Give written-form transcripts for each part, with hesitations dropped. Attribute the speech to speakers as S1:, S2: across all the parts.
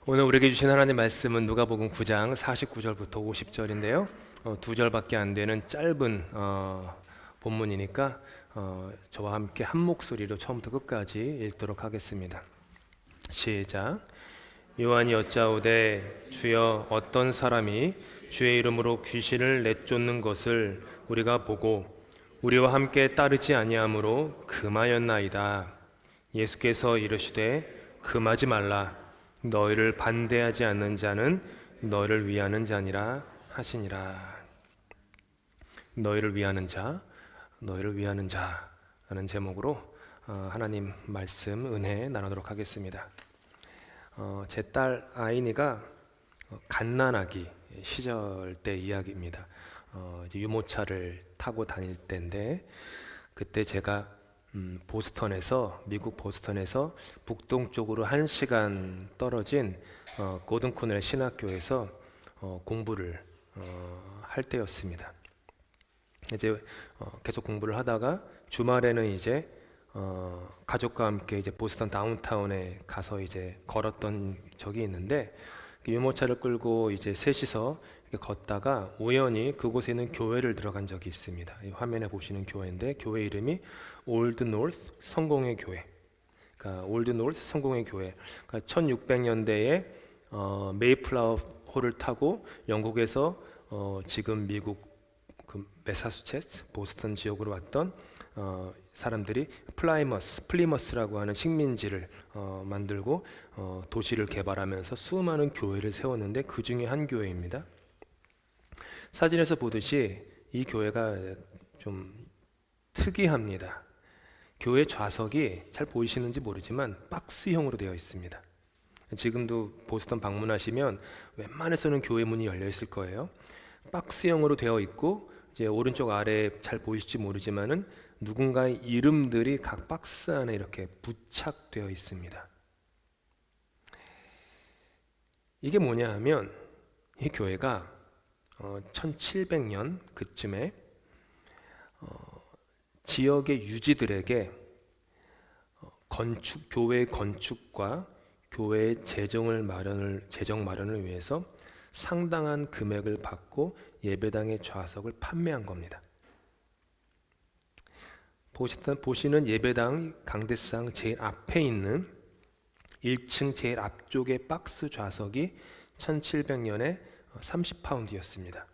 S1: 오늘 우리에게 주신 하나님의 말씀은 누가복음 9장 49절부터 50절인데요. 두 절밖에 안 되는 짧은 본문이니까 저와 함께 한 목소리로 처음부터 끝까지 읽도록 하겠습니다. 시작. 요한이 여짜오되 주여 어떤 사람이 주의 이름으로 귀신을 내쫓는 것을 우리가 보고 우리와 함께 따르지 아니하므로 금하였나이다. 예수께서 이르시되 금하지 말라. 너희를 반대하지 않는 자는 너희를 위하는 자니라 하시니라. 너희를 위하는 자, 너희를 위하는 자라는 제목으로 하나님 말씀 은혜 나누도록 하겠습니다. 제 딸 아이니가 갓난아기 시절 때 이야기입니다. 이제 유모차를 타고 다닐 때인데 그때 제가 미국 보스턴에서 북동쪽으로 1시간 떨어진 고든 코넬 신학교에서 공부를 할 때였습니다. 이제 계속 공부를 하다가 주말에는 이제 가족과 함께 이제 보스턴 다운타운에 가서 이제 걸었던 적이 있는데 유모차를 끌고 이제 셋이서 이렇게 걷다가 우연히 그곳에 있는 교회를 들어간 적이 있습니다. 이 화면에 보시는 교회인데 교회 이름이 올드 노스 성공회 교회. 그러니까 올드 노스 성공회 교회. 그러니까 1600년대에 메이플라워 호를 타고 영국에서 지금 미국 그 매사추세츠 보스턴 지역으로 왔던 사람들이 플리머스라고 하는 식민지를 만들고 도시를 개발하면서 수많은 교회를 세웠는데 그 중에 한 교회입니다. 사진에서 보듯이 이 교회가 좀 특이합니다. 교회 좌석이 잘 보이시는지 모르지만 박스형으로 되어 있습니다. 지금도 보스턴 방문하시면 웬만해서는 교회 문이 열려 있을 거예요. 박스형으로 되어 있고 이제 오른쪽 아래에 잘 보이실지 모르지만은 누군가의 이름들이 각 박스 안에 이렇게 부착되어 있습니다. 이게 뭐냐 하면 이 교회가 1700년 그쯤에 지역의 유지들에게 교회 건축과 교회 재정 마련을 위해서 상당한 금액을 받고 예배당의 좌석을 판매한 겁니다. 보시는 예배당 강대상 제일 앞에 있는 1층 제일 앞쪽의 박스 좌석이 1700년에 30파운드였습니다.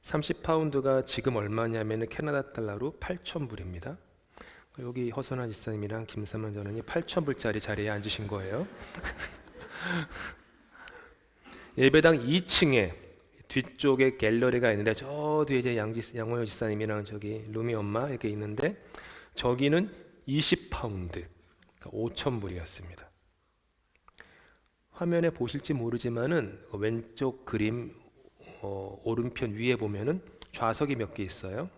S1: 30파운드가 지금 얼마냐면 캐나다 달러로 8,000불입니다. 여기 허선한 지사님이랑 김삼만 전원이 8,000불짜리 자리에 앉으신 거예요. 예배당 2층에 뒤쪽에 갤러리가 있는데 저 뒤에 이제 양호여 지사님이랑 저기 루미 엄마 이렇게 있는데 저기는 20파운드, 그러니까 5,000불이었습니다. 화면에 보실지 모르지만은 왼쪽 그림 오른편 위에 보면은 좌석이 몇 개 있어요.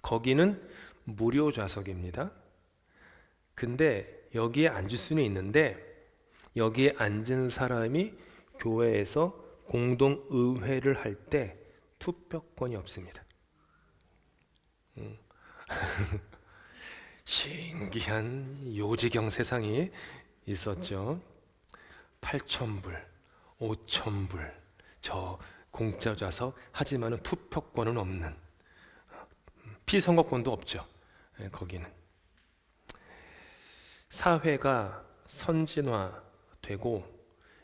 S1: 거기는 무료 좌석입니다. 근데 여기에 앉을 수는 있는데 여기에 앉은 사람이 교회에서 공동의회를 할 때 투표권이 없습니다. 신기한 요지경 세상이 있었죠. 8,000불, 5,000불, 저 공짜 좌석 하지만은 투표권은 없는 피선거권도 없죠. 거기는 사회가 선진화되고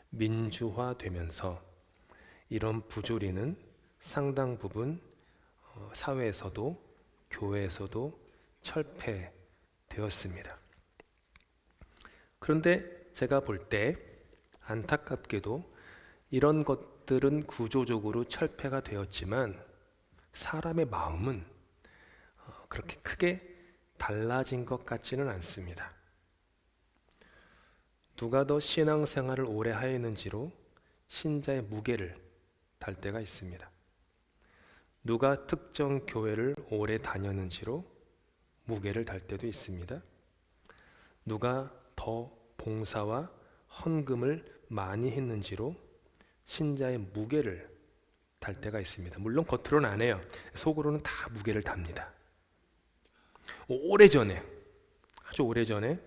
S1: 민주화되면서 이런 부조리는 상당 부분 사회에서도 교회에서도 철폐되었습니다. 그런데 제가 볼 때 안타깝게도 이런 것들은 구조적으로 철폐가 되었지만 사람의 마음은 그렇게 크게 달라진 것 같지는 않습니다. 누가 더 신앙생활을 오래 하였는지로 신자의 무게를 달 때가 있습니다. 누가 특정 교회를 오래 다녔는지로 무게를 달 때도 있습니다. 누가 더 봉사와 헌금을 많이 했는지로 신자의 무게를 달 때가 있습니다. 물론 겉으로는 안 해요. 속으로는 다 무게를 답니다. 아주 오래전에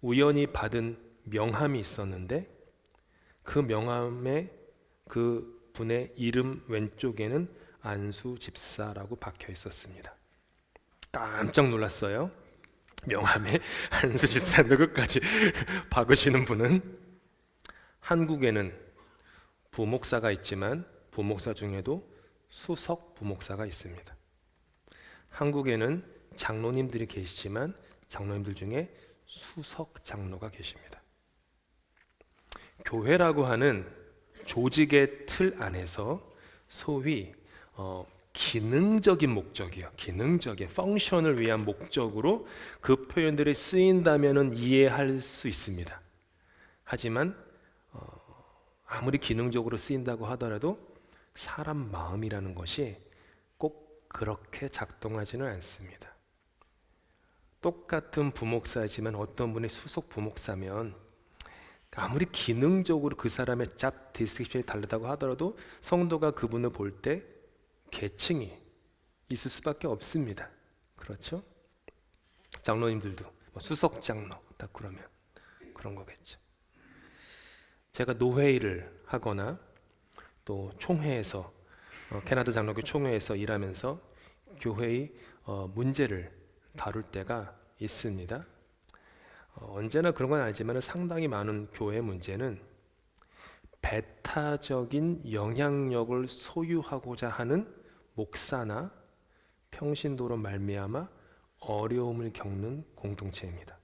S1: 우연히 받은 명함이 있었는데 그 명함에 그 분의 이름 왼쪽에는 안수 집사라고 박혀 있었습니다. 깜짝 놀랐어요. 명함에 안수 집사 누구까지 박으시는 분은. 한국에는 부목사가 있지만 부목사 중에도 수석 부목사가 있습니다. 한국에는 장로님들이 계시지만 장로님들 중에 수석 장로가 계십니다. 교회라고 하는 조직의 틀 안에서 소위 기능적인 목적이요, 기능적인 펑션을 위한 목적으로 그 표현들이 쓰인다면 이해할 수 있습니다. 하지만 아무리 기능적으로 쓰인다고 하더라도 사람 마음이라는 것이 꼭 그렇게 작동하지는 않습니다. 똑같은 부목사지만 어떤 분이 수석 부목사면 아무리 기능적으로 그 사람의 잡 디스크립션이 다르다고 하더라도 성도가 그분을 볼 때 계층이 있을 수밖에 없습니다. 그렇죠? 장로님들도 수석 장로 딱 그러면 그런 거겠죠. 제가 노회의를 하거나 또 총회에서 캐나다 장로교 총회에서 일하면서 교회의 문제를 다룰 때가 있습니다. 언제나 그런 건 아니지만 상당히 많은 교회 문제는 배타적인 영향력을 소유하고자 하는 목사나 평신도로 말미암아 어려움을 겪는 공동체입니다.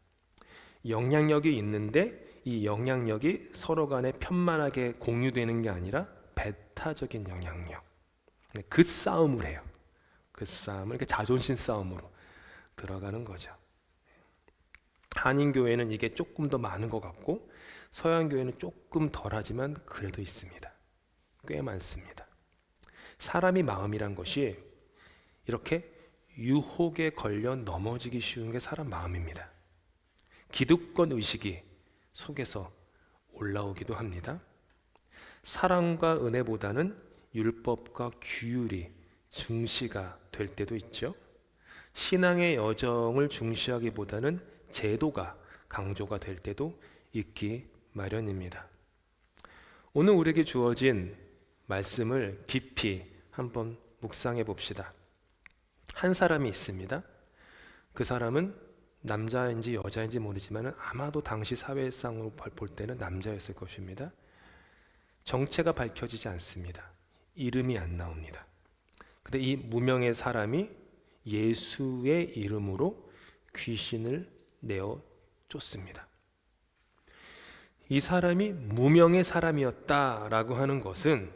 S1: 영향력이 있는데 이 영향력이 서로 간에 편만하게 공유되는 게 아니라 배타적인 영향력, 그 싸움을 해요. 그 싸움을 이렇게 자존심 싸움으로 들어가는 거죠. 한인교회는 이게 조금 더 많은 것 같고 서양교회는 조금 덜하지만 그래도 있습니다. 꽤 많습니다. 사람이 마음이란 것이 이렇게 유혹에 걸려 넘어지기 쉬운 게 사람 마음입니다. 기득권 의식이 속에서 올라오기도 합니다. 사랑과 은혜보다는 율법과 규율이 중시가 될 때도 있죠. 신앙의 여정을 중시하기보다는 제도가 강조가 될 때도 있기 마련입니다. 오늘 우리에게 주어진 말씀을 깊이 한번 묵상해 봅시다. 한 사람이 있습니다. 그 사람은 남자인지 여자인지 모르지만 아마도 당시 사회상으로 볼 때는 남자였을 것입니다. 정체가 밝혀지지 않습니다. 이름이 안 나옵니다. 근데 이 무명의 사람이 예수의 이름으로 귀신을 내어 쫓습니다. 이 사람이 무명의 사람이었다라고 하는 것은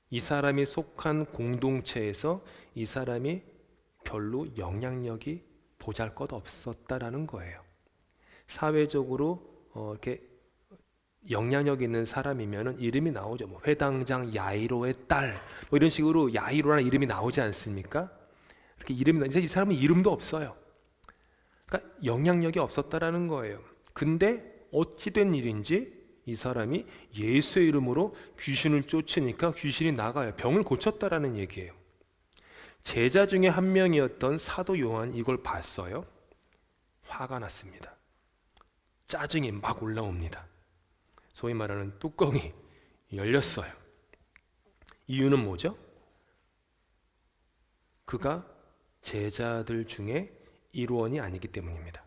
S1: 이 사람이 속한 공동체에서 이 사람이 별로 영향력이 보잘것없었다라는 거예요. 사회적으로 이렇게 영향력 있는 사람이면 이름이 나오죠. 뭐 회당장 야이로의 딸, 뭐 이런 식으로 야이로라는 이름이 나오지 않습니까? 이렇게 이름이 나는데 이 사람은 이름도 없어요. 그러니까 영향력이 없었다라는 거예요. 근데 어찌 된 일인지 이 사람이 예수의 이름으로 귀신을 쫓으니까 귀신이 나가요. 병을 고쳤다라는 얘기예요. 제자 중에 한 명이었던 사도 요한 이걸 봤어요. 화가 났습니다. 짜증이 막 올라옵니다. 소위 말하는 뚜껑이 열렸어요. 이유는 뭐죠? 그가 제자들 중에 일원이 아니기 때문입니다.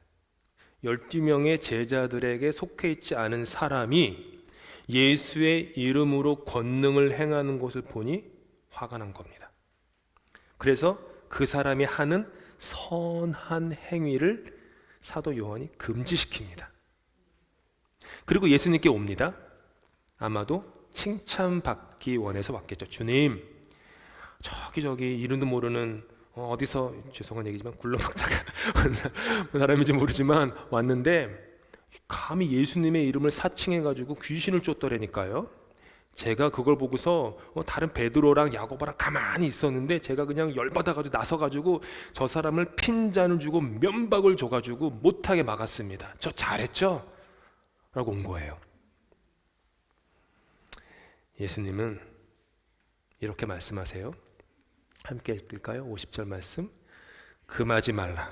S1: 12명의 제자들에게 속해 있지 않은 사람이 예수의 이름으로 권능을 행하는 것을 보니 화가 난 겁니다. 그래서 그 사람이 하는 선한 행위를 사도 요한이 금지시킵니다. 그리고 예수님께 옵니다. 아마도 칭찬받기 원해서 왔겠죠. 주님, 저기 이름도 모르는 어디서 죄송한 얘기지만 굴러먹다가 사람인지 모르지만 왔는데 감히 예수님의 이름을 사칭해가지고 귀신을 쫓더라니까요. 제가 그걸 보고서 다른 베드로랑 야고보랑 가만히 있었는데 제가 그냥 열받아가지고 나서가지고 저 사람을 핀잔을 주고 면박을 줘가지고 못하게 막았습니다. 저 잘했죠? 라고 온 거예요. 예수님은 이렇게 말씀하세요. 함께 읽을까요? 50절 말씀. 금하지 말라.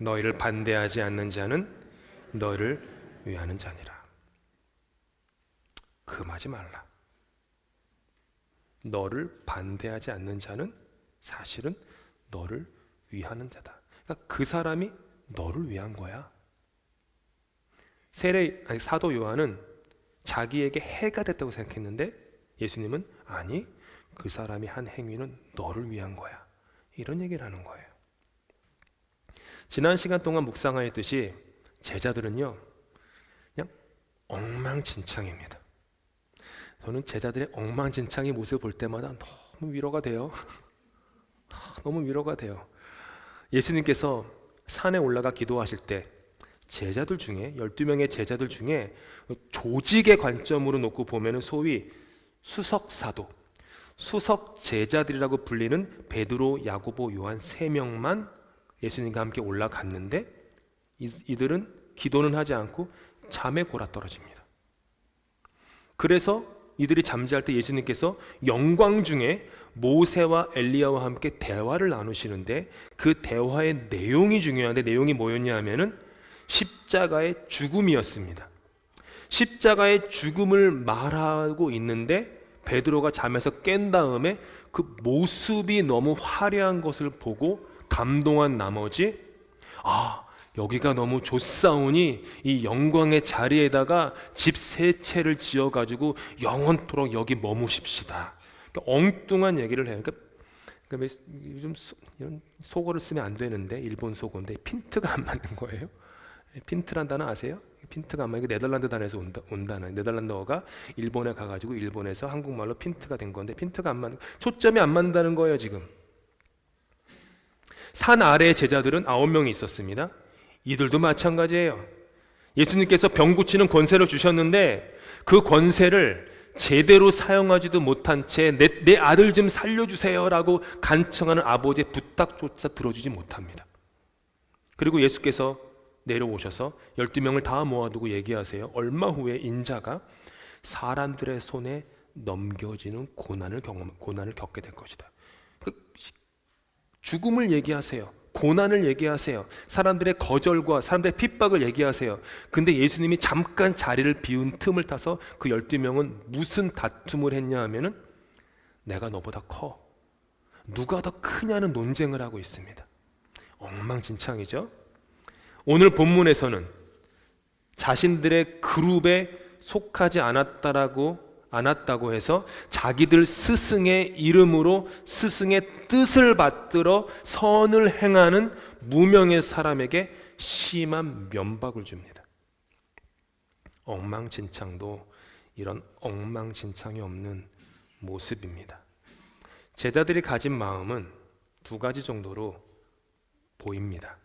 S1: 너희를 반대하지 않는 자는 너희를 위하는 자니라. 금하지 말라. 너를 반대하지 않는 자는 사실은 너를 위하는 자다. 그러니까 그 사람이 너를 위한 거야. 사도 요한은 자기에게 해가 됐다고 생각했는데 예수님은 아니, 그 사람이 한 행위는 너를 위한 거야. 이런 얘기를 하는 거예요. 지난 시간 동안 묵상하였듯이 제자들은요, 그냥 엉망진창입니다. 저는 제자들의 엉망진창의 모습을 볼 때마다 너무 위로가 돼요. 너무 위로가 돼요. 예수님께서 산에 올라가 기도하실 때 제자들 중에 12명의 제자들 중에 조직의 관점으로 놓고 보면 소위 수석사도, 수석 제자들이라고 불리는 베드로, 야고보, 요한 3명만 예수님과 함께 올라갔는데 이들은 기도는 하지 않고 잠에 골아떨어집니다. 그래서 이들이 잠잘 때 예수님께서 영광 중에 모세와 엘리야와 함께 대화를 나누시는데 그 대화의 내용이 중요한데 내용이 뭐였냐 하면은 십자가의 죽음이었습니다. 십자가의 죽음을 말하고 있는데 베드로가 잠에서 깬 다음에 그 모습이 너무 화려한 것을 보고 감동한 나머지 여기가 너무 좋사오니 이 영광의 자리에다가 집 3채를 지어가지고 영원토록 여기 머무십시다. 그러니까 엉뚱한 얘기를 해요. 그러니까 요즘 이런 속어를 쓰면 안 되는데 일본 속어인데 핀트가 안 맞는 거예요. 핀트란 단어 아세요? 핀트가 안 맞는 게 네덜란드 단어에서 온 단어. 네덜란드어가 일본에 가가지고 일본에서 한국말로 핀트가 된 건데 핀트가 안 맞는, 초점이 안 맞는다는 거예요 지금. 산 아래의 제자들은 9명이 있었습니다. 이들도 마찬가지예요. 예수님께서 병 고치는 권세를 주셨는데 그 권세를 제대로 사용하지도 못한 채 내 아들 좀 살려주세요 라고 간청하는 아버지의 부탁조차 들어주지 못합니다. 그리고 예수께서 내려오셔서 12명을 다 모아두고 얘기하세요. 얼마 후에 인자가 사람들의 손에 넘겨지는 고난을 겪게 될 것이다. 죽음을 얘기하세요. 고난을 얘기하세요. 사람들의 거절과 사람들의 핍박을 얘기하세요. 근데 예수님이 잠깐 자리를 비운 틈을 타서 그 12명은 무슨 다툼을 했냐 하면은 내가 너보다 커. 누가 더 크냐는 논쟁을 하고 있습니다. 엉망진창이죠. 오늘 본문에서는 자신들의 그룹에 속하지 않았다고 해서 자기들 스승의 이름으로 스승의 뜻을 받들어 선을 행하는 무명의 사람에게 심한 면박을 줍니다. 엉망진창도 이런 엉망진창이 없는 모습입니다. 제자들이 가진 마음은 2가지 정도로 보입니다.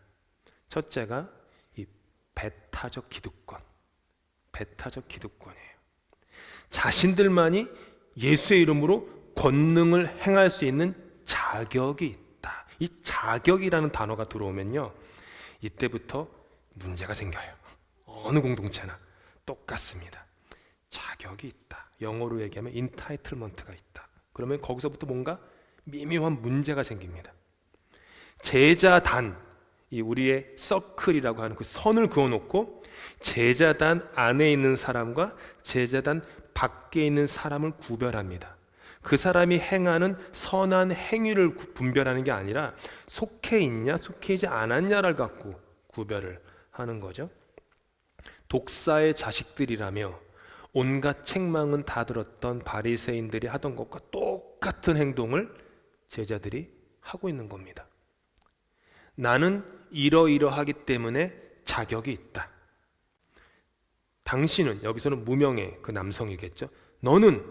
S1: 첫째가 이 배타적 기득권이에요. 자신들만이 예수의 이름으로 권능을 행할 수 있는 자격이 있다. 이 자격이라는 단어가 들어오면요, 이때부터 문제가 생겨요. 어느 공동체나 똑같습니다. 자격이 있다. 영어로 얘기하면 entitlement가 있다. 그러면 거기서부터 뭔가 미묘한 문제가 생깁니다. 제자단, 이 우리의 서클이라고 하는 그 선을 그어놓고 제자단 안에 있는 사람과 제자단 밖에 있는 사람을 구별합니다. 그 사람이 행하는 선한 행위를 분별하는 게 아니라 속해 있냐 속해 있지 않았냐를 갖고 구별을 하는 거죠. 독사의 자식들이라며 온갖 책망은 다 들었던 바리새인들이 하던 것과 똑같은 행동을 제자들이 하고 있는 겁니다. 나는 이러이러하기 때문에 자격이 있다. 당신은, 여기서는 무명의 그 남성이겠죠. 너는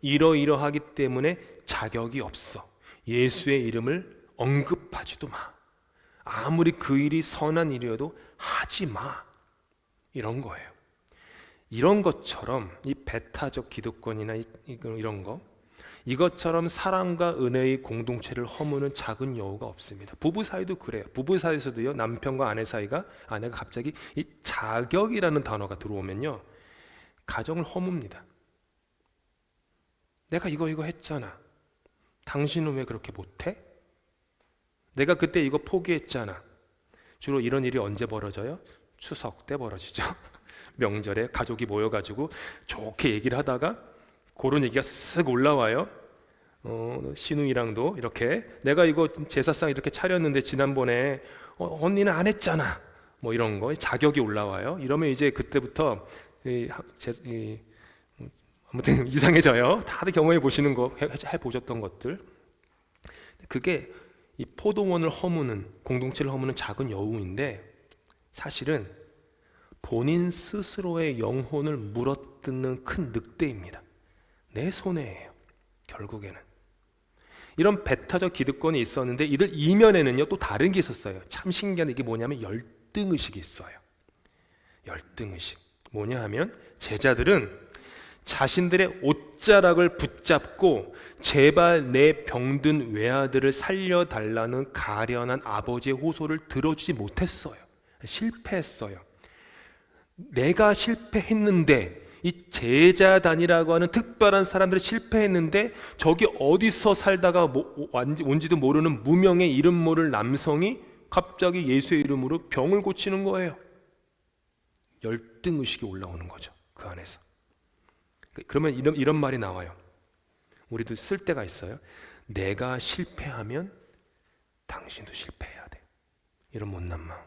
S1: 이러이러하기 때문에 자격이 없어. 예수의 이름을 언급하지도 마. 아무리 그 일이 선한 일이어도 하지 마. 이런 거예요. 이런 것처럼 이 배타적 기득권이나 이런 거, 이것처럼 사랑과 은혜의 공동체를 허무는 작은 여우가 없습니다. 부부 사이도 그래요. 부부 사이에서도요, 남편과 아내가 갑자기 이 자격이라는 단어가 들어오면요, 가정을 허뭅니다. 내가 이거 했잖아. 당신은 왜 그렇게 못해? 내가 그때 이거 포기했잖아. 주로 이런 일이 언제 벌어져요? 추석 때 벌어지죠. 명절에 가족이 모여가지고 좋게 얘기를 하다가 그런 얘기가 쓱 올라와요. 신우이랑도 이렇게 내가 이거 제사상 이렇게 차렸는데 지난번에 언니는 안 했잖아. 뭐 이런 거 자격이 올라와요. 이러면 이제 그때부터 아무튼 이상해져요. 다들 경험해 보시는 거 해 보셨던 것들. 그게 이 포도원을 허무는, 공동체를 허무는 작은 여우인데 사실은 본인 스스로의 영혼을 물어뜯는 큰 늑대입니다. 내 손해예요. 결국에는 이런 배타적 기득권이 있었는데 이들 이면에는요 또 다른 게 있었어요. 참 신기한 이게 뭐냐면 열등의식이 있어요. 열등의식 뭐냐 하면 제자들은 자신들의 옷자락을 붙잡고 제발 내 병든 외아들을 살려달라는 가련한 아버지의 호소를 들어주지 못했어요. 실패했어요. 내가 실패했는데 이 제자단이라고 하는 특별한 사람들이 실패했는데 저기 어디서 살다가 온지도 모르는 무명의 이름 모를 남성이 갑자기 예수의 이름으로 병을 고치는 거예요. 열등의식이 올라오는 거죠. 그 안에서. 그러면 이런 말이 나와요. 우리도 쓸 때가 있어요. 내가 실패하면 당신도 실패해야 돼. 이런 못난 마음.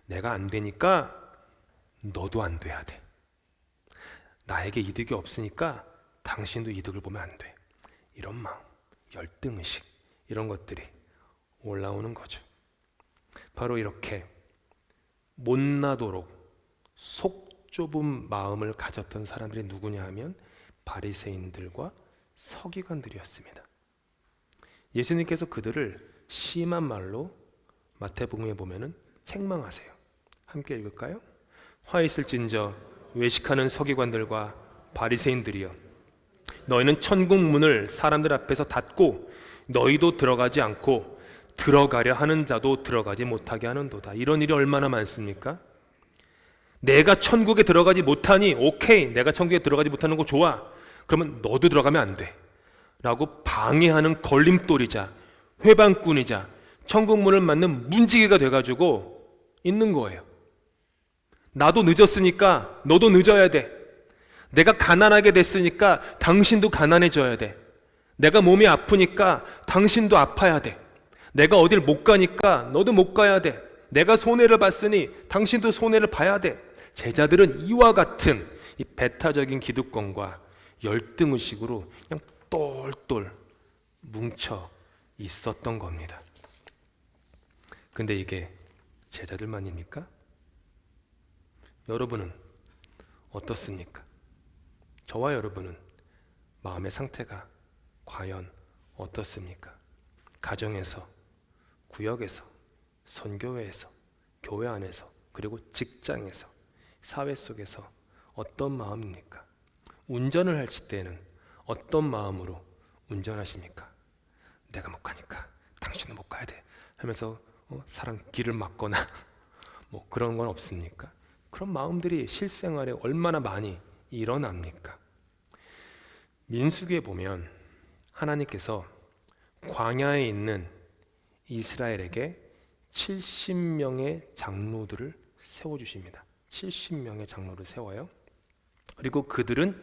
S1: 내가 안 되니까 너도 안 돼야 돼. 나에게 이득이 없으니까 당신도 이득을 보면 안 돼. 이런 마음, 열등의식 이런 것들이 올라오는 거죠. 바로 이렇게 못나도록 속 좁은 마음을 가졌던 사람들이 누구냐 하면 바리새인들과 서기관들이었습니다. 예수님께서 그들을 심한 말로 마태복음에 보면은 책망하세요. 함께 읽을까요? 화 있을진저 외식하는 서기관들과 바리새인들이여, 너희는 천국 문을 사람들 앞에서 닫고 너희도 들어가지 않고 들어가려 하는 자도 들어가지 못하게 하는도다. 이런 일이 얼마나 많습니까? 내가 천국에 들어가지 못하니 오케이, 내가 천국에 들어가지 못하는 거 좋아. 그러면 너도 들어가면 안 돼 라고 방해하는 걸림돌이자 회방꾼이자 천국 문을 막는 문지기가 돼가지고 있는 거예요. 나도 늦었으니까 너도 늦어야 돼. 내가 가난하게 됐으니까 당신도 가난해져야 돼. 내가 몸이 아프니까 당신도 아파야 돼. 내가 어딜 못 가니까 너도 못 가야 돼. 내가 손해를 봤으니 당신도 손해를 봐야 돼. 제자들은 이와 같은 이 배타적인 기득권과 열등의식으로 그냥 똘똘 뭉쳐 있었던 겁니다. 근데 이게 제자들만입니까? 여러분은 어떻습니까? 저와 여러분은 마음의 상태가 과연 어떻습니까? 가정에서, 구역에서, 선교회에서, 교회 안에서, 그리고 직장에서, 사회 속에서 어떤 마음입니까? 운전을 하실 때는 어떤 마음으로 운전하십니까? 내가 못 가니까 당신은 못 가야 돼 하면서 사람 길을 막거나 뭐 그런 건 없습니까? 그런 마음들이 실생활에 얼마나 많이 일어납니까? 민수기에 보면 하나님께서 광야에 있는 이스라엘에게 70명의 장로들을 세워주십니다. 70명의 장로를 세워요. 그리고 그들은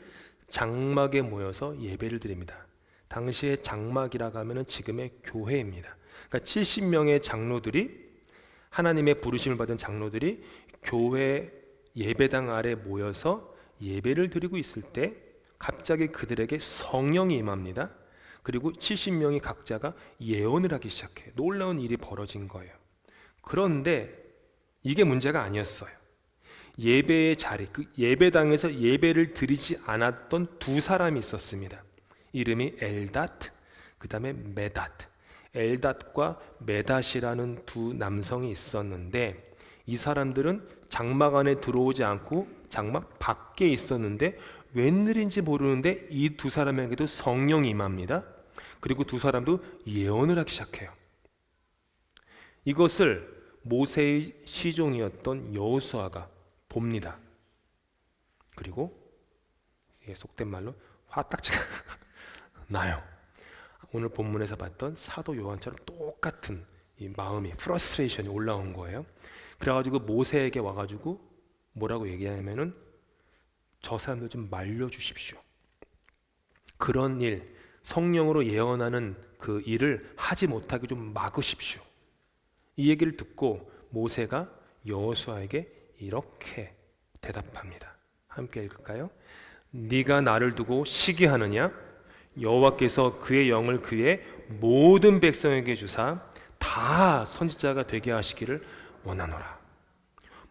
S1: 장막에 모여서 예배를 드립니다. 당시에 장막이라고 하면 지금의 교회입니다. 그러니까 70명의 장로들이, 하나님의 부르심을 받은 장로들이 교회 예배당 아래 모여서 예배를 드리고 있을 때 갑자기 그들에게 성령이 임합니다. 그리고 70명이 각자가 예언을 하기 시작해요. 놀라운 일이 벌어진 거예요. 그런데 이게 문제가 아니었어요. 예배의 자리, 그 예배당에서 예배를 드리지 않았던 두 사람이 있었습니다. 이름이 엘닷, 그 다음에 메닷. 엘닷과 메닷이라는 두 남성이 있었는데 이 사람들은 장막 안에 들어오지 않고 장막 밖에 있었는데 웬일인지 모르는데 이 두 사람에게도 성령이 임합니다. 그리고 두 사람도 예언을 하기 시작해요. 이것을 모세의 시종이었던 여호수아가 봅니다. 그리고 이게 속된 말로 화딱지가 나요. 오늘 본문에서 봤던 사도 요한처럼 똑같은 이 마음이, 프러스트레이션이 올라온 거예요. 그래가지고 모세에게 와가지고 뭐라고 얘기하냐면은 저 사람들 좀 말려주십시오. 그런 일, 성령으로 예언하는 그 일을 하지 못하게 좀 막으십시오. 이 얘기를 듣고 모세가 여호수아에게 이렇게 대답합니다. 함께 읽을까요? 네가 나를 두고 시기하느냐? 여호와께서 그의 영을 그의 모든 백성에게 주사 다 선지자가 되게 하시기를 원하노라.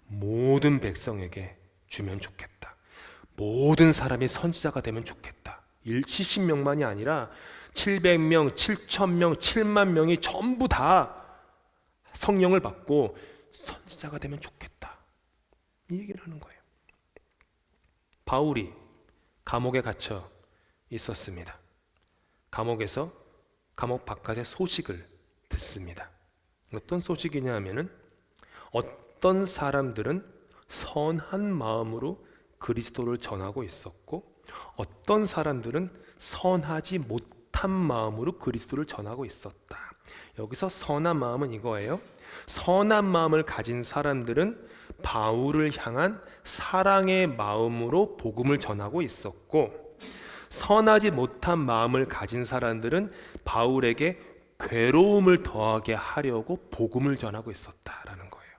S1: 모든 백성에게 주면 좋겠다. 모든 사람이 선지자가 되면 좋겠다. 70명만이 아니라 700명, 7,000명, 7만 명이 전부 다 성령을 받고 선지자가 되면 좋겠다. 이 얘기를 하는 거예요. 바울이 감옥에 갇혀 있었습니다. 감옥에서 감옥 바깥의 소식을 듣습니다. 어떤 소식이냐 하면은 어떤 사람들은 선한 마음으로 그리스도를 전하고 있었고 어떤 사람들은 선하지 못한 마음으로 그리스도를 전하고 있었다. 여기서 선한 마음은 이거예요. 선한 마음을 가진 사람들은 바울을 향한 사랑의 마음으로 복음을 전하고 있었고 선하지 못한 마음을 가진 사람들은 바울에게 괴로움을 더하게 하려고 복음을 전하고 있었다라는 거예요.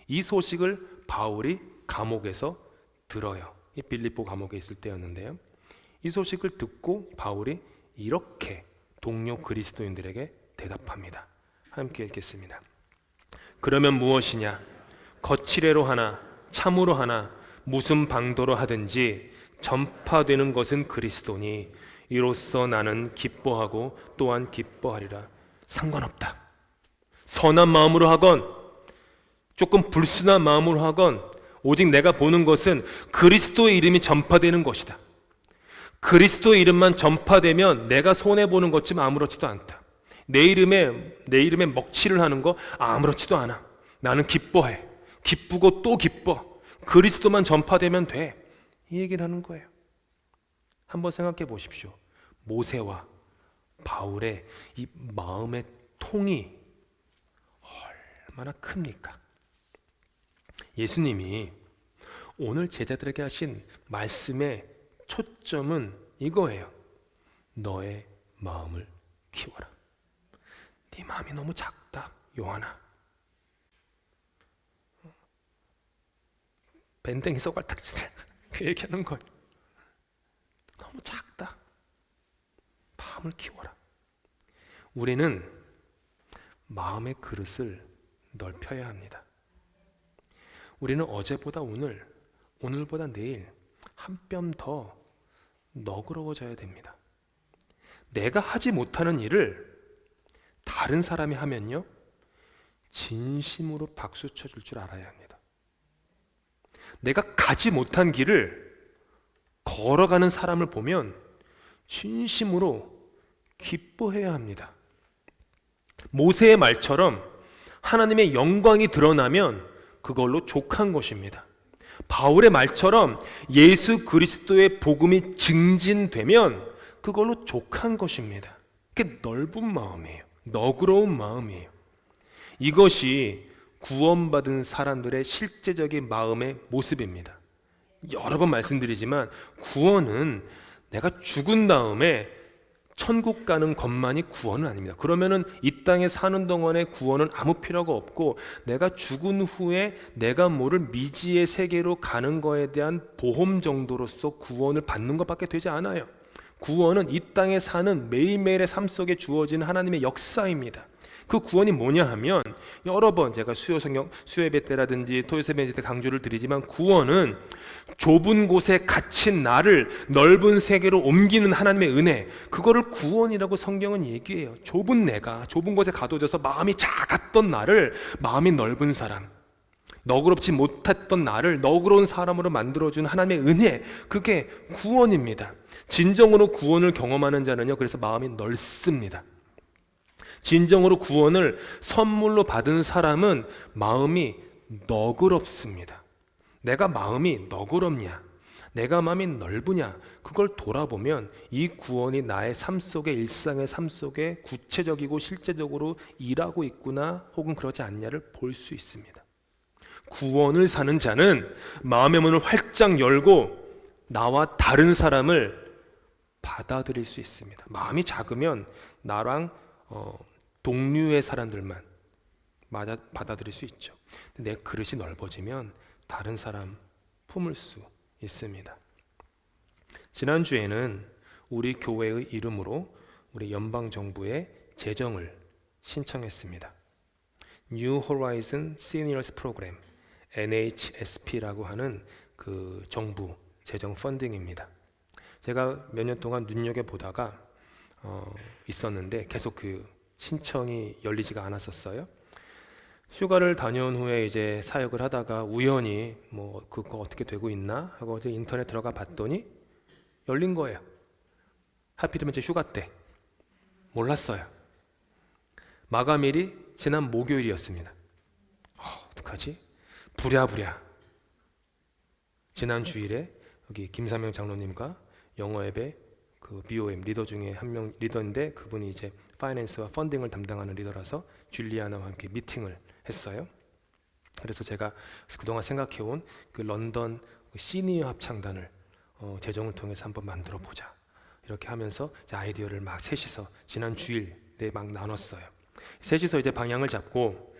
S1: 이 소식을 바울이 감옥에서 들어요. 이 빌립보 감옥에 있을 때였는데요. 이 소식을 듣고 바울이 이렇게 동료 그리스도인들에게 대답합니다. 함께 읽겠습니다. 그러면 무엇이냐? 거칠애로 하나 참으로 하나 무슨 방도로 하든지 전파되는 것은 그리스도니 이로써 나는 기뻐하고 또한 기뻐하리라. 상관없다. 선한 마음으로 하건 조금 불순한 마음으로 하건 오직 내가 보는 것은 그리스도의 이름이 전파되는 것이다. 그리스도의 이름만 전파되면 내가 손해보는 것쯤 아무렇지도 않다. 내 이름에 먹칠을 하는 거 아무렇지도 않아. 나는 기뻐해. 기쁘고 또 기뻐. 그리스도만 전파되면 돼. 이 얘기를 하는 거예요. 한번 생각해 보십시오. 모세와 바울의 이 마음의 통이 얼마나 큽니까? 예수님이 오늘 제자들에게 하신 말씀의 초점은 이거예요. 너의 마음을 키워라. 네 마음이 너무 작다, 요한아. 밴댕이 쏘갈딱지네. 그 얘기하는 거예요. 너무 작다. 마음을 키워라. 우리는 마음의 그릇을 넓혀야 합니다. 우리는 어제보다 오늘, 오늘보다 내일 한 뼘 더 너그러워져야 됩니다. 내가 하지 못하는 일을 다른 사람이 하면요, 진심으로 박수 쳐줄 줄 알아야 합니다. 내가 가지 못한 길을 걸어가는 사람을 보면 진심으로 기뻐해야 합니다. 모세의 말처럼 하나님의 영광이 드러나면 그걸로 족한 것입니다. 바울의 말처럼 예수 그리스도의 복음이 증진되면 그걸로 족한 것입니다. 그게 넓은 마음이에요. 너그러운 마음이에요. 이것이 구원받은 사람들의 실제적인 마음의 모습입니다. 여러 번 말씀드리지만 구원은 내가 죽은 다음에 천국 가는 것만이 구원은 아닙니다. 그러면은 이 땅에 사는 동안에 구원은 아무 필요가 없고 내가 죽은 후에 내가 모를 미지의 세계로 가는 거에 대한 보험 정도로서 구원을 받는 것밖에 되지 않아요. 구원은 이 땅에 사는 매일매일의 삶 속에 주어지는 하나님의 역사입니다. 그 구원이 뭐냐 하면 여러 번 제가 수요예배 때라든지 토요예배 때 강조를 드리지만 구원은 좁은 곳에 갇힌 나를 넓은 세계로 옮기는 하나님의 은혜, 그거를 구원이라고 성경은 얘기해요. 좁은 내가 좁은 곳에 가둬져서 마음이 작았던 나를 마음이 넓은 사람, 너그럽지 못했던 나를 너그러운 사람으로 만들어준 하나님의 은혜, 그게 구원입니다. 진정으로 구원을 경험하는 자는요, 그래서 마음이 넓습니다. 진정으로 구원을 선물로 받은 사람은 마음이 너그럽습니다. 내가 마음이 너그럽냐, 내가 마음이 넓으냐, 그걸 돌아보면 이 구원이 나의 삶 속에, 일상의 삶 속에 구체적이고 실제적으로 일하고 있구나 혹은 그러지 않냐를 볼 수 있습니다. 구원을 사는 자는 마음의 문을 활짝 열고 나와 다른 사람을 받아들일 수 있습니다. 마음이 작으면 나랑 동류의 사람들만 받아들일 수 있죠. 내 그릇이 넓어지면 다른 사람 품을 수 있습니다. 지난주에는 우리 교회의 이름으로 우리 연방정부에 재정을 신청했습니다. New Horizon Seniors Program, NHSP라고 하는 그 정부 재정 펀딩입니다. 제가 몇 년 동안 눈여겨보다가 있었는데 계속 그 신청이 열리지가 않았었어요. 휴가를 다녀온 후에 이제 사역을 하다가 우연히 뭐 그거 어떻게 되고 있나 하고 이제 인터넷 들어가 봤더니 열린 거예요. 하필이면 제 휴가 때 몰랐어요. 마감일이 지난 목요일이었습니다. 어떡하지? 부랴부랴 지난 주일에 여기 김사명 장로님과 영어 앱의 그 BOM 리더 중에 한 명 리더인데 그분이 이제 파이낸스와 펀딩을 담당하는 리더라서 줄리아나와 함께 미팅을 했어요. 그래서 제가 그동안 생각해온 그 런던 시니어 합창단을 재정을 통해서 한번 만들어 보자 이렇게 하면서 이제 아이디어를 막 셋이서 지난 주일에 막 나눴어요. 셋이서 이제 방향을 잡고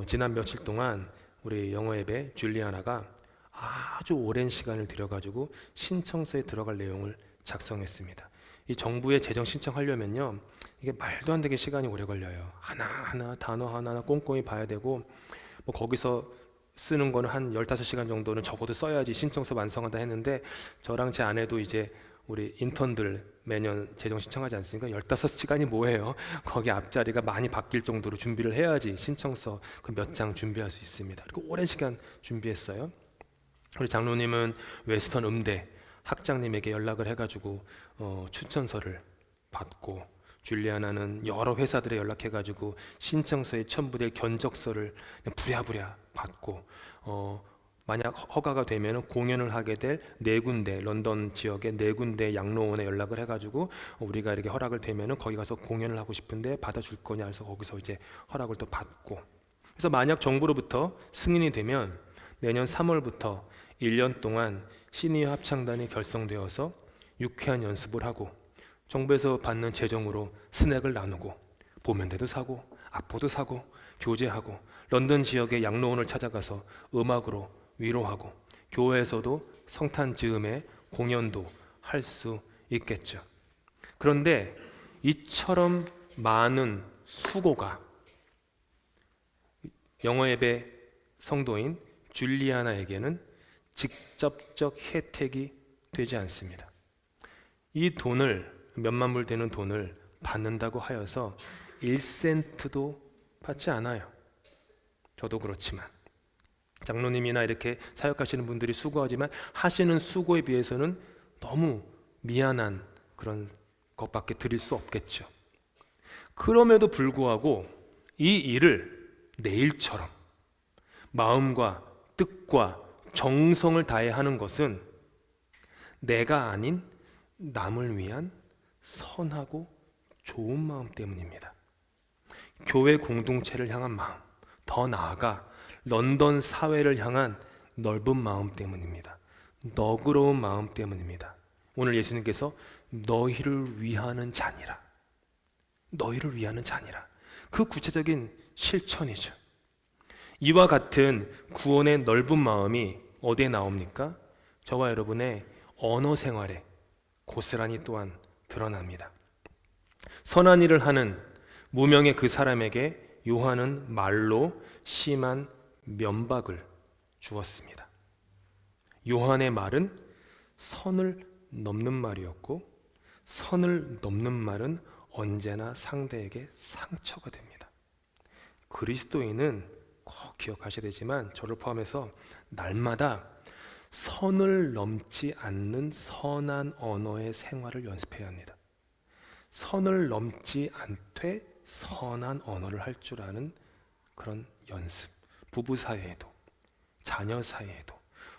S1: 지난 며칠 동안 우리 영어 앱의 줄리아나가 아주 오랜 시간을 들여가지고 신청서에 들어갈 내용을 작성했습니다. 이 정부에 재정 신청하려면요 이게 말도 안 되게 시간이 오래 걸려요. 하나하나 단어 하나하나 꼼꼼히 봐야 되고 뭐 거기서 쓰는 거는 한 15시간 정도는 적어도 써야지 신청서 완성한다 했는데 저랑 제 아내도 이제 우리 인턴들 매년 재정 신청하지 않습니까? 15시간이 뭐예요? 거기 앞자리가 많이 바뀔 정도로 준비를 해야지 신청서 그 몇 장 준비할 수 있습니다. 그리고 오랜 시간 준비했어요. 우리 장로님은 웨스턴 음대 학장님에게 연락을 해가지고 추천서를 받고 줄리아나는 여러 회사들에 연락해가지고 신청서에 첨부될 견적서를 그냥 부랴부랴 받고 만약 허가가 되면 공연을 하게 될 네 군데 런던 지역의 네 군데 양로원에 연락을 해가지고 우리가 이렇게 허락을 되면 거기 가서 공연을 하고 싶은데 받아줄 거냐 해서 거기서 이제 허락을 또 받고 그래서 만약 정부로부터 승인이 되면 내년 3월부터 1년 동안 시니어 합창단이 결성되어서 유쾌한 연습을 하고 정부에서 받는 재정으로 스낵을 나누고 보면대도 사고 악보도 사고 교제하고 런던 지역의 양로원을 찾아가서 음악으로 위로하고 교회에서도 성탄 즈음에 공연도 할 수 있겠죠. 그런데 이처럼 많은 수고가 영어 앱의 성도인 줄리아나에게는 직접적 혜택이 되지 않습니다. 이 돈을 몇만 불 되는 돈을 받는다고 하여서 1센트도 받지 않아요. 저도 그렇지만 장로님이나 이렇게 사역하시는 분들이 수고하지만 하시는 수고에 비해서는 너무 미안한 그런 것밖에 드릴 수 없겠죠. 그럼에도 불구하고 이 일을 내일처럼 마음과 뜻과 정성을 다해 하는 것은 내가 아닌 남을 위한 선하고 좋은 마음 때문입니다. 교회 공동체를 향한 마음, 더 나아가 런던 사회를 향한 넓은 마음 때문입니다. 너그러운 마음 때문입니다. 오늘 예수님께서 너희를 위하는 자니라, 너희를 위하는 자니라, 그 구체적인 실천이죠. 이와 같은 구원의 넓은 마음이 어디에 나옵니까? 저와 여러분의 언어 생활에 고스란히 또한 드러납니다. 선한 일을 하는 무명의 그 사람에게 요한은 말로 심한 면박을 주었습니다. 요한의 말은 선을 넘는 말이었고 선을 넘는 말은 언제나 상대에게 상처가 됩니다. 그리스도인은 꼭 기억하셔야 되지만 저를 포함해서 날마다 선을 넘지 않는 선한 언어의 생활을 연습해야 합니다. 선을 넘지 않되 선한 언어를 할 줄 아는 그런 연습. 부부 사이에도 자녀 사이에도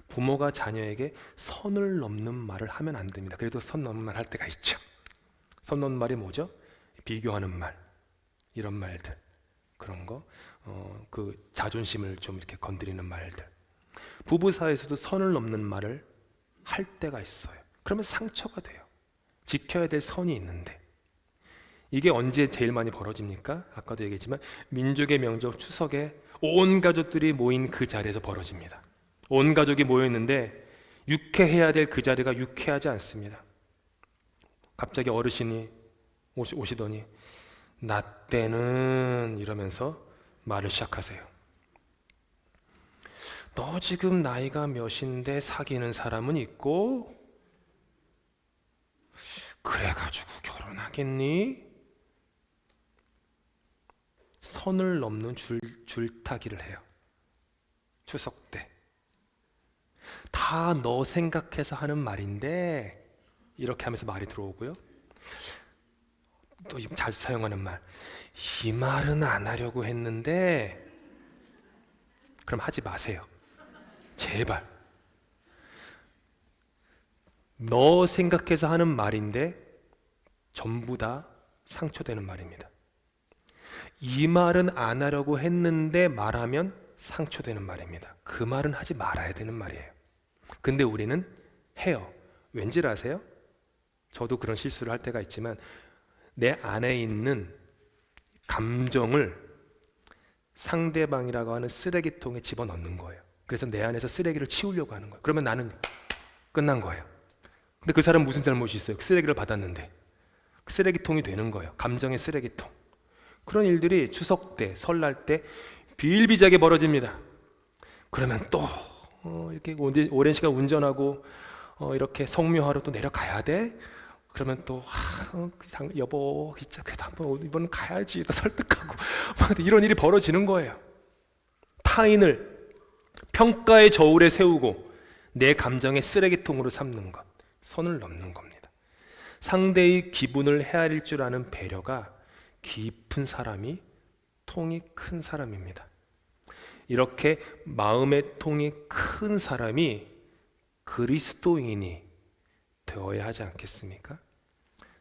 S1: 부모가 자녀에게 선을 넘는 말을 하면 안 됩니다. 그래도 선 넘는 말 할 때가 있죠. 선 넘는 말이 뭐죠? 비교하는 말, 이런 말들. 그런 거, 그 자존심을 좀 이렇게 건드리는 말들. 부부 사이에서도 선을 넘는 말을 할 때가 있어요. 그러면 상처가 돼요. 지켜야 될 선이 있는데. 이게 언제 제일 많이 벌어집니까? 아까도 얘기했지만 민족의 명절 추석에 온 가족들이 모인 그 자리에서 벌어집니다. 온 가족이 모였는데 유쾌해야 될 그 자리가 유쾌하지 않습니다. 갑자기 어르신이 오시더니 나 때는 이러면서 말을 시작하세요. 너 지금 나이가 몇인데 사귀는 사람은 있고 그래가지고 결혼하겠니? 선을 넘는 줄타기를 해요. 추석 때. 다 너 생각해서 하는 말인데 이렇게 하면서 말이 들어오고요. 또 자주 사용하는 말. 이 말은 안 하려고 했는데 그럼 하지 마세요. 제발. 너 생각해서 하는 말인데 전부 다 상처되는 말입니다. 이 말은 안 하려고 했는데 말하면 상처되는 말입니다. 그 말은 하지 말아야 되는 말이에요. 근데 우리는 해요. 왠지 아세요? 저도 그런 실수를 할 때가 있지만 내 안에 있는 감정을 상대방이라고 하는 쓰레기통에 집어넣는 거예요. 그래서 내 안에서 쓰레기를 치우려고 하는 거예요. 그러면 나는 끝난 거예요. 근데 그 사람은 무슨 잘못이 있어요? 쓰레기를 받았는데 쓰레기통이 되는 거예요. 감정의 쓰레기통. 그런 일들이 추석 때, 설날 때 비일비재하게 벌어집니다. 그러면 또 이렇게 오랜 시간 운전하고 이렇게 성묘하러 또 내려가야 돼? 그러면 또 여보 진짜 그래도 한번 이번 가야지 또 설득하고 막 이런 일이 벌어지는 거예요. 타인을 평가의 저울에 세우고 내 감정의 쓰레기통으로 삼는 것, 선을 넘는 겁니다. 상대의 기분을 헤아릴 줄 아는 배려가 깊은 사람이 통이 큰 사람입니다. 이렇게 마음의 통이 큰 사람이 그리스도인이 되어야 하지 않겠습니까?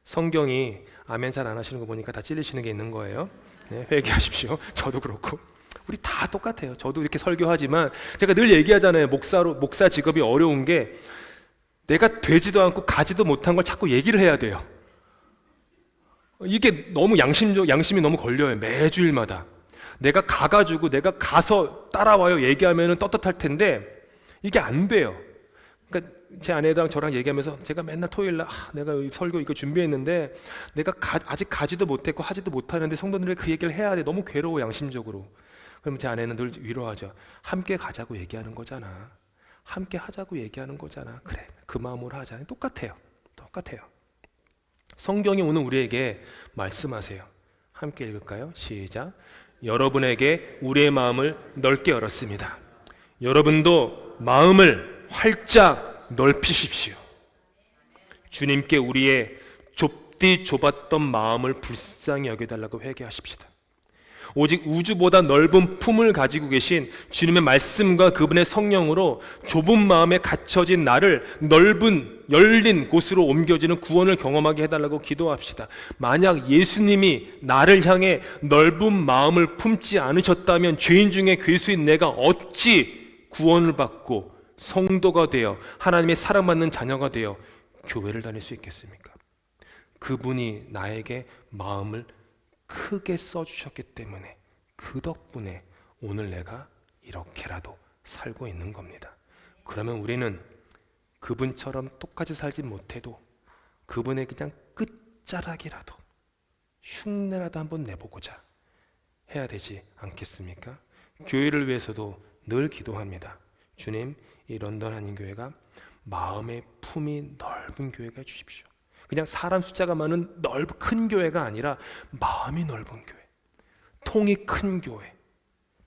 S1: 성경이 아멘 잘 안 하시는 거 보니까 다 찔리시는 게 있는 거예요. 네, 회개하십시오. 저도 그렇고 우리 다 똑같아요. 저도 이렇게 설교하지만 제가 늘 얘기하잖아요. 목사 직업이 어려운 게 내가 되지도 않고 가지도 못한 걸 자꾸 얘기를 해야 돼요. 이게 너무 양심이 너무 걸려요. 매주일마다 내가 가서 따라와요 얘기하면 떳떳할 텐데 이게 안 돼요. 그러니까 제 아내랑 저랑 얘기하면서 제가 맨날 토요일날 내가 설교 이거 준비했는데 내가 아직 가지도 못했고 하지도 못하는데 성도들에게 그 얘기를 해야 돼. 너무 괴로워 양심적으로. 그럼 제 아내는 늘 위로하죠. 함께 가자고 얘기하는 거잖아. 함께 하자고 얘기하는 거잖아. 그래 그 마음으로 하자. 똑같아요. 성경이 오늘 우리에게 말씀하세요. 함께 읽을까요? 시작. 여러분에게 우리의 마음을 넓게 열었습니다. 여러분도 마음을 활짝 넓히십시오. 주님께 우리의 좁디 좁았던 마음을 불쌍히 여겨달라고 회개하십시다. 오직 우주보다 넓은 품을 가지고 계신 주님의 말씀과 그분의 성령으로 좁은 마음에 갇혀진 나를 넓은 열린 곳으로 옮겨지는 구원을 경험하게 해달라고 기도합시다. 만약 예수님이 나를 향해 넓은 마음을 품지 않으셨다면 죄인 중에 괴수인 내가 어찌 구원을 받고 성도가 되어 하나님의 사랑받는 자녀가 되어 교회를 다닐 수 있겠습니까? 그분이 나에게 마음을 크게 써주셨기 때문에 그 덕분에 오늘 내가 이렇게라도 살고 있는 겁니다. 그러면 우리는 그분처럼 똑같이 살지 못해도 그분의 그냥 끝자락이라도 흉내라도 한번 내보고자 해야 되지 않겠습니까? 교회를 위해서도 늘 기도합니다. 주님, 이 런던 한인교회가 마음의 품이 넓은 교회가 해주십시오. 그냥 사람 숫자가 많은 큰 교회가 아니라 마음이 넓은 교회, 통이 큰 교회,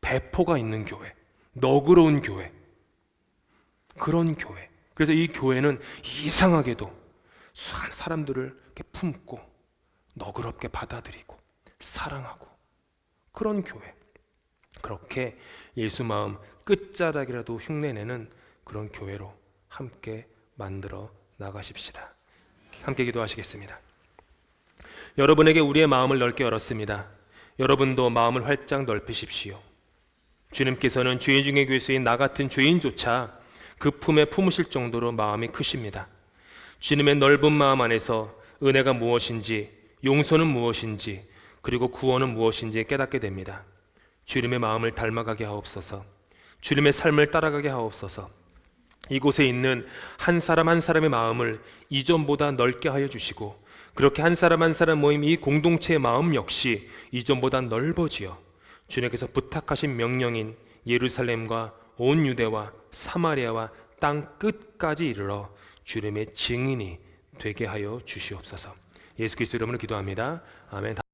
S1: 배포가 있는 교회, 너그러운 교회, 그런 교회. 그래서 이 교회는 이상하게도 수많은 사람들을 이렇게 품고 너그럽게 받아들이고 사랑하고 그런 교회. 그렇게 예수 마음 끝자락이라도 흉내내는 그런 교회로 함께 만들어 나가십시다. 함께 기도하시겠습니다. 여러분에게 우리의 마음을 넓게 열었습니다. 여러분도 마음을 활짝 넓히십시오. 주님께서는 죄인 중에 괴수인 나 같은 죄인조차 그 품에 품으실 정도로 마음이 크십니다. 주님의 넓은 마음 안에서 은혜가 무엇인지, 용서는 무엇인지, 그리고 구원은 무엇인지 깨닫게 됩니다. 주님의 마음을 닮아가게 하옵소서. 주님의 삶을 따라가게 하옵소서. 이곳에 있는 한 사람 한 사람의 마음을 이전보다 넓게 하여 주시고, 그렇게 한 사람 한 사람 모임 이 공동체의 마음 역시 이전보다 넓어지어 주님께서 부탁하신 명령인 예루살렘과 온 유대와 사마리아와 땅 끝까지 이르러 주님의 증인이 되게 하여 주시옵소서. 예수 그리스도 이름으로 기도합니다. 아멘.